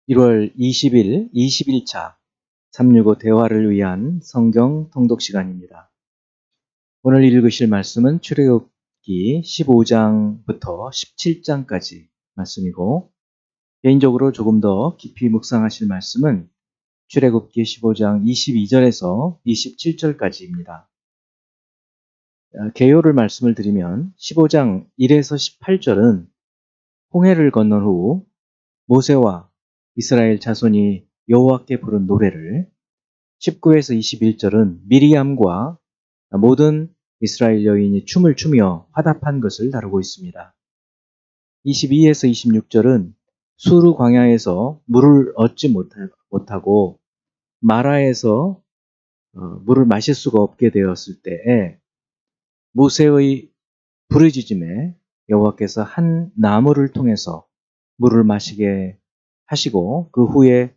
1월 20일 21차 365 대화를 위한 성경 통독 시간입니다. 오늘 읽으실 말씀은 출애굽기 15장부터 17장까지 말씀이고, 개인적으로 조금 더 깊이 묵상하실 말씀은 출애굽기 15장 22절에서 27절까지입니다. 개요를 말씀을 드리면 15장 1에서 18절은 홍해를 건넌 후 모세와 이스라엘 자손이 여호와께 부른 노래를, 19에서 21절은 미리암과 모든 이스라엘 여인이 춤을 추며 화답한 것을 다루고 있습니다. 22에서 26절은 수르 광야에서 물을 얻지 못하고 마라에서 물을 마실 수가 없게 되었을 때에 모세의 부르짖음에 여호와께서 한 나무를 통해서 물을 마시게 하시고, 그 후에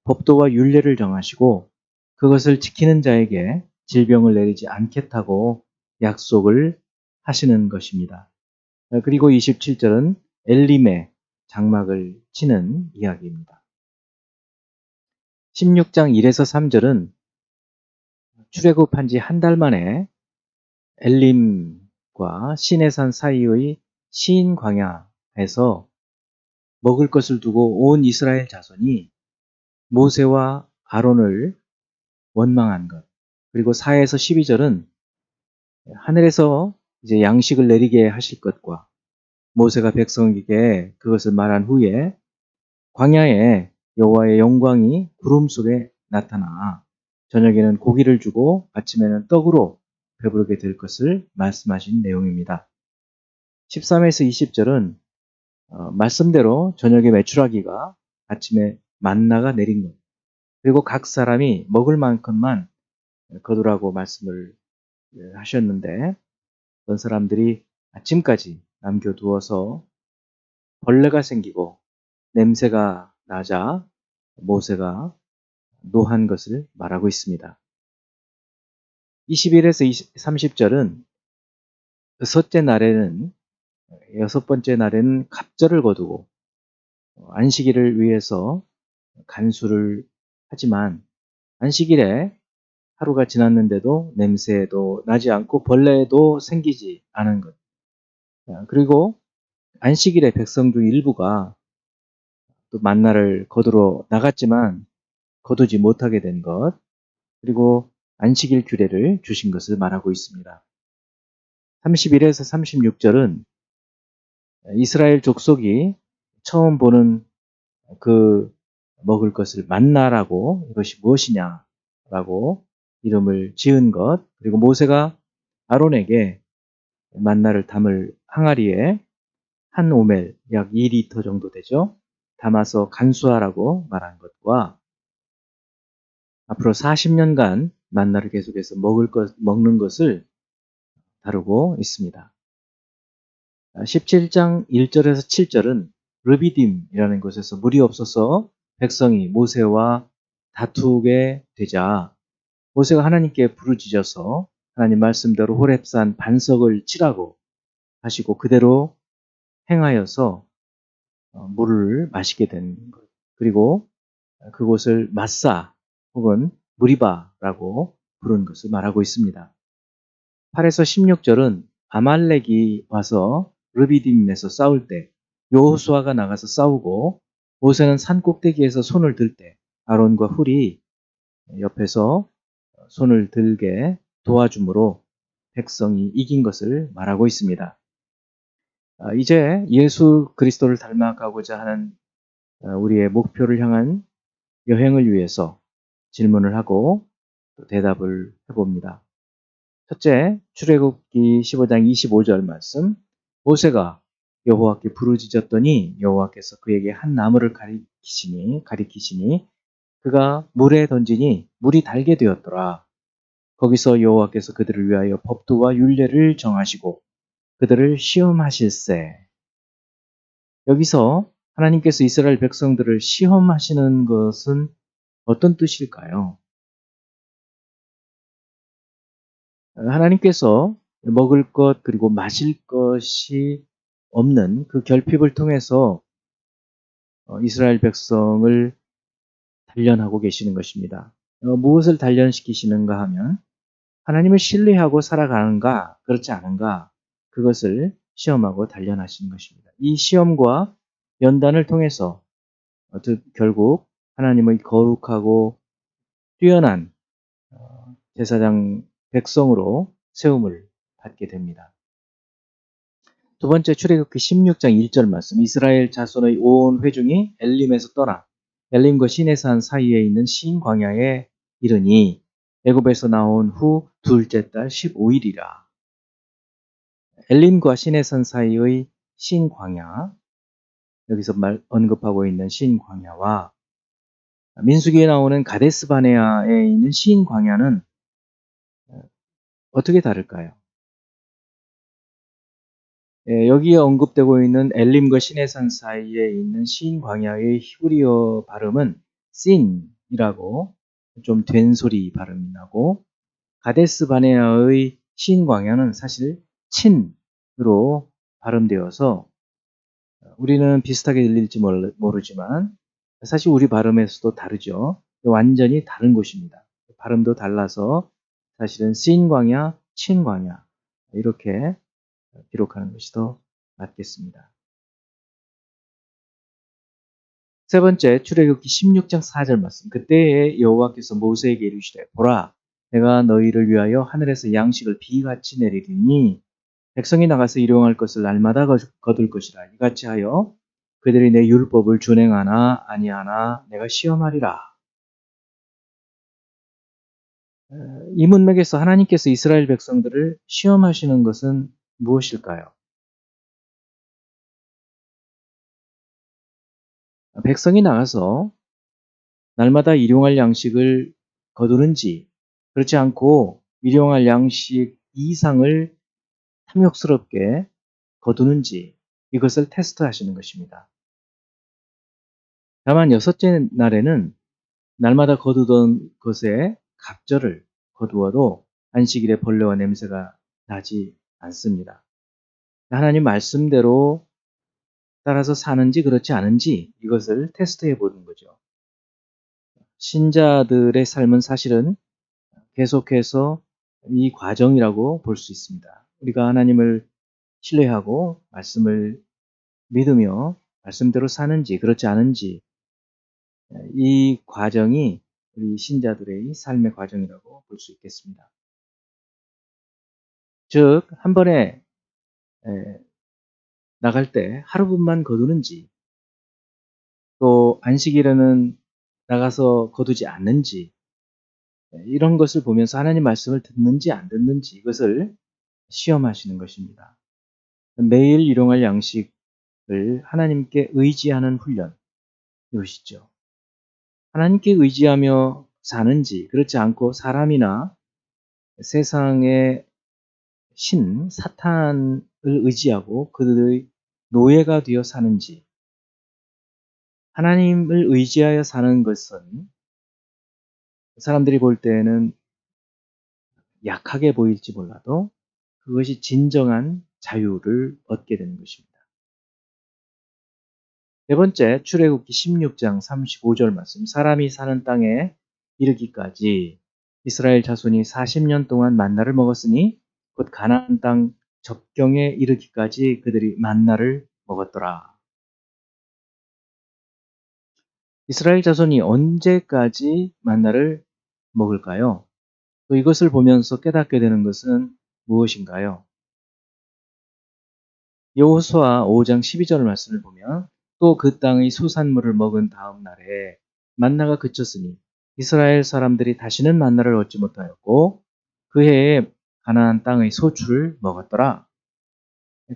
법도와 율례를 정하시고 그것을 지키는 자에게 질병을 내리지 않겠다고 약속을 하시는 것입니다. 그리고 27절은 엘림의 장막을 치는 이야기입니다. 16장 1에서 3절은 출애굽한 지 한 달 만에 엘림과 시내산 사이의 시인 광야에서 먹을 것을 두고 온 이스라엘 자손이 모세와 아론을 원망한 것. 그리고 4에서 12절은 하늘에서 이제 양식을 내리게 하실 것과 모세가 백성에게 그것을 말한 후에 광야에 여호와의 영광이 구름 속에 나타나 저녁에는 고기를 주고 아침에는 떡으로 배부르게 될 것을 말씀하신 내용입니다. 13에서 20절은 말씀대로 저녁에 메추라기가 아침에 만나가 내린 것, 그리고 각 사람이 먹을 만큼만 거두라고 말씀을 하셨는데, 어떤 사람들이 아침까지 남겨두어서 벌레가 생기고 냄새가 나자 모세가 노한 것을 말하고 있습니다. 21에서 30절은 첫째 날에는, 여섯 번째 날에는 갑절을 거두고 안식일을 위해서 간수를 하지만 안식일에 하루가 지났는데도 냄새도 나지 않고 벌레도 생기지 않은 것. 그리고 안식일에 백성 중 일부가 또 만나를 거두러 나갔지만 거두지 못하게 된 것, 그리고 안식일 규례를 주신 것을 말하고 있습니다. 31에서 36절은 이스라엘 족속이 처음 보는 그 먹을 것을 만나라고, 이것이 무엇이냐라고 이름을 지은 것, 그리고 모세가 아론에게 만나를 담을 항아리에 한 오멜, 약 2리터 정도 되죠, 담아서 간수하라고 말한 것과 앞으로 40년간 만나를 계속해서 먹는 것을 다루고 있습니다. 17장 1절에서 7절은 르비딤이라는 곳에서 물이 없어서 백성이 모세와 다투게 되자 모세가 하나님께 부르짖어서 하나님 말씀대로 호렙산 반석을 치라고 하시고 그대로 행하여서 물을 마시게 된 것. 그리고 그곳을 마사 혹은 무리바라고 부른 것을 말하고 있습니다. 8에서 16절은 아말렉이 와서 르비딤에서 싸울 때 여호수아가 나가서 싸우고 모세는 산 꼭대기에서 손을 들 때 아론과 훌이 옆에서 손을 들게 도와줌으로 백성이 이긴 것을 말하고 있습니다. 이제 예수 그리스도를 닮아가고자 하는 우리의 목표를 향한 여행을 위해서 질문을 하고 대답을 해봅니다. 첫째, 출애굽기 15장 25절 말씀. 모세가 여호와께 부르짖었더니 여호와께서 그에게 한 나무를 가리키시니 그가 물에 던지니 물이 달게 되었더라. 거기서 여호와께서 그들을 위하여 법도와 율례를 정하시고 그들을 시험하실세. 여기서 하나님께서 이스라엘 백성들을 시험하시는 것은 어떤 뜻일까요? 하나님께서 먹을 것 그리고 마실 것이 없는 그 결핍을 통해서 이스라엘 백성을 단련하고 계시는 것입니다. 무엇을 단련시키시는가 하면 하나님을 신뢰하고 살아가는가 그렇지 않은가 그것을 시험하고 단련하시는 것입니다. 이 시험과 연단을 통해서 결국 하나님의 거룩하고 뛰어난 제사장 백성으로 세움을 받게 됩니다. 두 번째 출애굽기 16장 1절 말씀. 이스라엘 자손의 온 회중이 엘림에서 떠나 엘림과 시내산 사이에 있는 신 광야에 이르니 애굽에서 나온 후 둘째 달 15일이라. 엘림과 시내산 사이의 신 광야, 여기서 언급하고 있는 신 광야와 민수기에 나오는 가데스 바네아에 있는 신 광야는 어떻게 다를까요? 여기에 언급되고 있는 엘림과 시내산 사이에 있는 신 광야의 히브리어 발음은 신이라고 좀 된소리 발음이 나고, 가데스 바네아의 신 광야는 사실 친으로 발음되어서 우리는 비슷하게 들릴지 모르지만 사실 우리 발음에서도 다르죠. 완전히 다른 곳입니다. 발음도 달라서 사실은 신 광야, 친 광야 이렇게 기록하는 것이 더 맞겠습니다. 세 번째 출애굽기 16장 4절 말씀. 그때에 여호와께서 모세에게 이르시되 보라 내가 너희를 위하여 하늘에서 양식을 비같이 내리리니 백성이 나가서 일용할 것을 날마다 거둘 것이라. 이같이 하여 그들이 내 율법을 준행하나 아니하나 내가 시험하리라. 이 문맥에서 하나님께서 이스라엘 백성들을 시험하시는 것은 무엇일까요? 백성이 나가서 날마다 일용할 양식을 거두는지 그렇지 않고 일용할 양식 이상을 탐욕스럽게 거두는지 이것을 테스트하시는 것입니다. 다만 여섯째 날에는 날마다 거두던 것에 갑절을 거두어도 안식일에 벌레와 냄새가 나지 않습니다. 하나님 말씀대로 따라서 사는지 그렇지 않은지 이것을 테스트해 보는 거죠. 신자들의 삶은 사실은 계속해서 이 과정이라고 볼 수 있습니다. 우리가 하나님을 신뢰하고 말씀을 믿으며 말씀대로 사는지 그렇지 않은지 이 과정이 우리 신자들의 삶의 과정이라고 볼 수 있겠습니다. 즉, 한 번에 나갈 때 하루분만 거두는지 또 안식일에는 나가서 거두지 않는지 이런 것을 보면서 하나님 말씀을 듣는지 안 듣는지 이것을 시험하시는 것입니다. 매일 일용할 양식을 하나님께 의지하는 훈련 이것이죠. 하나님께 의지하며 사는지 그렇지 않고 사람이나 세상의 신, 사탄을 의지하고 그들의 노예가 되어 사는지 하나님을 의지하여 사는 것은 사람들이 볼 때에는 약하게 보일지 몰라도 그것이 진정한 자유를 얻게 되는 것입니다. 네 번째, 출애굽기 16장 35절 말씀. 사람이 사는 땅에 이르기까지 이스라엘 자손이 40년 동안 만나를 먹었으니 곧 가나안 땅 접경에 이르기까지 그들이 만나를 먹었더라. 이스라엘 자손이 언제까지 만나를 먹을까요? 또 이것을 보면서 깨닫게 되는 것은 무엇인가요? 여호수아 5장 12절 말씀을 보면 또 그 땅의 소산물을 먹은 다음 날에 만나가 그쳤으니 이스라엘 사람들이 다시는 만나를 얻지 못하였고 그 해에 가나안 땅의 소출을 먹었더라.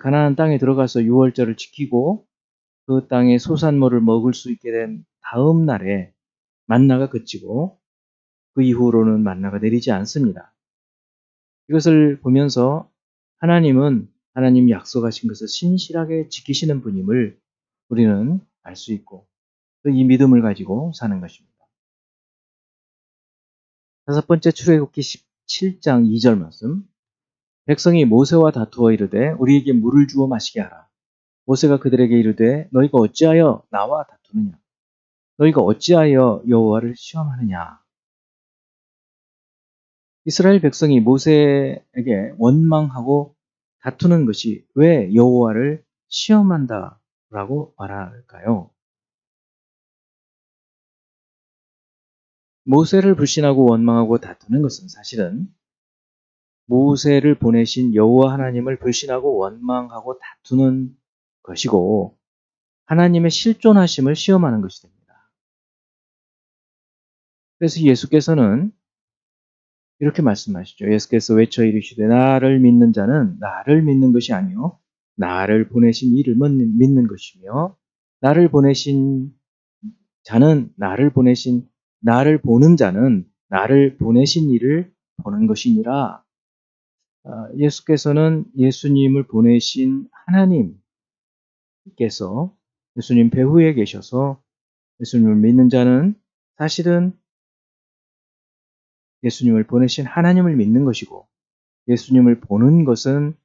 가나안 땅에 들어가서 유월절을 지키고 그 땅의 소산물을 먹을 수 있게 된 다음 날에 만나가 그치고 그 이후로는 만나가 내리지 않습니다. 이것을 보면서 하나님은 하나님 약속하신 것을 신실하게 지키시는 분임을 우리는 알 수 있고 또 이 믿음을 가지고 사는 것입니다. 다섯 번째 출애굽기 17장 2절 말씀. 백성이 모세와 다투어 이르되 우리에게 물을 주어 마시게 하라. 모세가 그들에게 이르되 너희가 어찌하여 나와 다투느냐? 너희가 어찌하여 여호와를 시험하느냐? 이스라엘 백성이 모세에게 원망하고 다투는 것이 왜 여호와를 시험한다라고 말할까요? 모세를 불신하고 원망하고 다투는 것은 사실은 모세를 보내신 여호와 하나님을 불신하고 원망하고 다투는 것이고 하나님의 실존하심을 시험하는 것이 됩니다. 그래서 예수께서는 이렇게 말씀하시죠. 예수께서 외쳐 이르시되 나를 믿는 자는 나를 믿는 것이 아니요 나를 보내신 이를 믿는 것이며 나를 보내신 자는 나를 보는 자는 나를 보내신 이를 보는 것이니라. 예수께서는 예수님을 보내신 하나님께서 예수님 배후에 계셔서 예수님을 믿는 자는 사실은 예수님을 보내신 하나님을 믿는 것이고 예수님을 보는 것은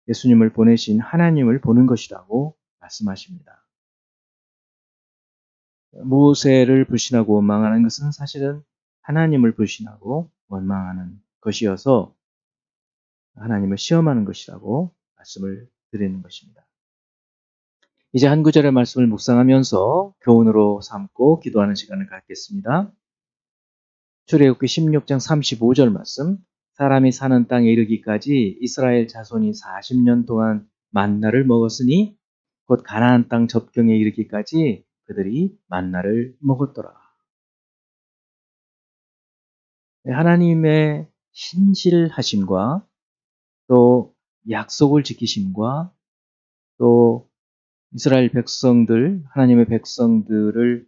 예수님을 보내신 하나님을 보는 것이라고 말씀하십니다. 모세를 불신하고 원망하는 것은 사실은 하나님을 불신하고 원망하는 것이어서 하나님을 시험하는 것이라고 말씀을 드리는 것입니다. 이제 한 구절의 말씀을 묵상하면서 교훈으로 삼고 기도하는 시간을 갖겠습니다. 출애굽기 16장 35절 말씀. 사람이 사는 땅에 이르기까지 이스라엘 자손이 40년 동안 만나를 먹었으니 곧 가나안 땅 접경에 이르기까지 그들이 만나를 먹었더라. 하나님의 신실하심과 또 약속을 지키심과 또 이스라엘 백성들, 하나님의 백성들을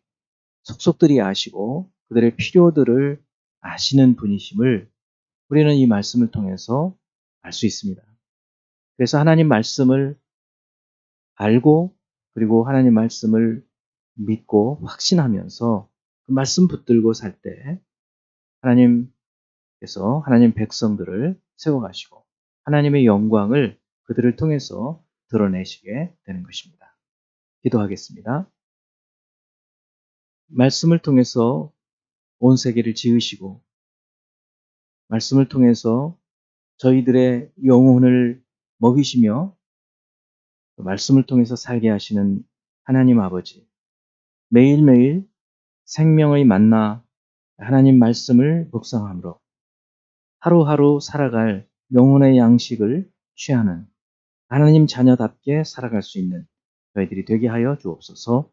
속속들이 아시고 그들의 필요들을 아시는 분이심을 우리는 이 말씀을 통해서 알 수 있습니다. 그래서 하나님 말씀을 알고 그리고 하나님 말씀을 믿고 확신하면서 그 말씀 붙들고 살 때 하나님께서 하나님 백성들을 세워가시고 하나님의 영광을 그들을 통해서 드러내시게 되는 것입니다. 기도하겠습니다. 말씀을 통해서 온 세계를 지으시고 말씀을 통해서 저희들의 영혼을 먹이시며 말씀을 통해서 살게 하시는 하나님 아버지, 매일매일 생명의 만나 하나님 말씀을 묵상함으로 하루하루 살아갈 영혼의 양식을 취하는 하나님 자녀답게 살아갈 수 있는 저희들이 되게 하여 주옵소서.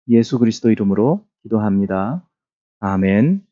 예수 그리스도 이름으로 기도합니다. 아멘.